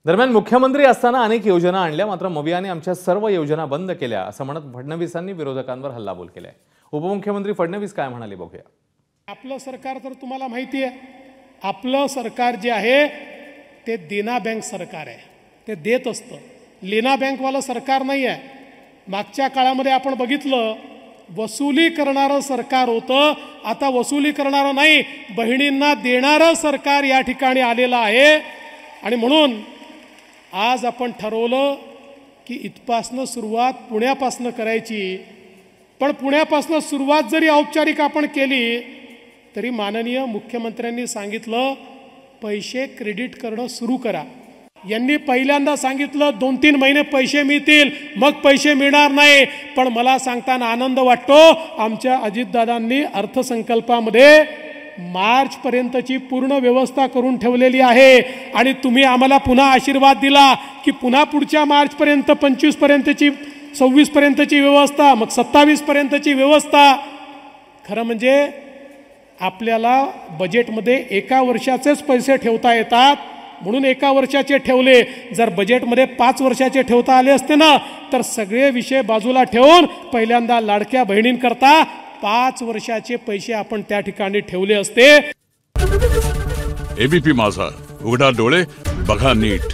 दरम्यान मुख्यमंत्री असताना अनेक योजना आणल्या, मात्र मवियाने आमच्या सर्व योजना बंद केल्या असं म्हणत फडणवीसांनी विरोधकांवर हल्लाबोल केलाय। उपमुख्यमंत्री फडणवीस काय म्हणाले बघूया। आपलं सरकार तर तुम्हाला माहिती आहे, आपलं सरकार जे आहे ते देना बँक सरकार आहे, ते देत असतं, लेना बँकवालं सरकार नाही आहे। मागच्या काळामध्ये आपण बघितलं वसुली करणारं सरकार होतं, आता वसुली करणारं नाही, बहिणींना देणारं सरकार या ठिकाणी आलेलं आहे। आणि म्हणून आज आपण ठरवलं की इथपासनं सुरुवात पुण्यापासनं करायची, पण पुण्यापासनं सुरुवात जरी औपचारिक आपण केली तरी माननीय मुख्यमंत्र्यांनी सांगितलं पैसे क्रेडिट करणं सुरू करा। यांनी पहिल्यांदा सांगितलं 2-3 महिने पैसे मिळतील, मग पैसे मिळणार नाही, पण मला सांगताना आनंद वाटतो आमच्या अजितदादांनी अर्थसंकल्पामध्ये मार्च पर्यंतची पूर्ण व्यवस्था करून ठेवलेली आहे। आणि तुम्ही आम्हाला पुन्हा आशीर्वाद दिला की पुन्हा पुढच्या मार्च पर्यंत 25 पर्यंतची 26 पर्यंतची व्यवस्था, मग 27 पर्यंतची व्यवस्था। खरं म्हणजे आपल्याला बजेटमध्ये एका वर्षाचेच पैसे ठेवता येतात, म्हणून एका वर्षाचे ठेवले। जर बजेटमध्ये 5 वर्षाचे ठेवता आले असते ना तर सगळे विषय बाजूला ठेवून पहिल्यांदा लाडक्या बहिणींकरता 5 वर्षाचे पैसे आपण त्या ठिकाणी ठेवले असते। एबीपी माझा, उघडा डोळे बघा नीट।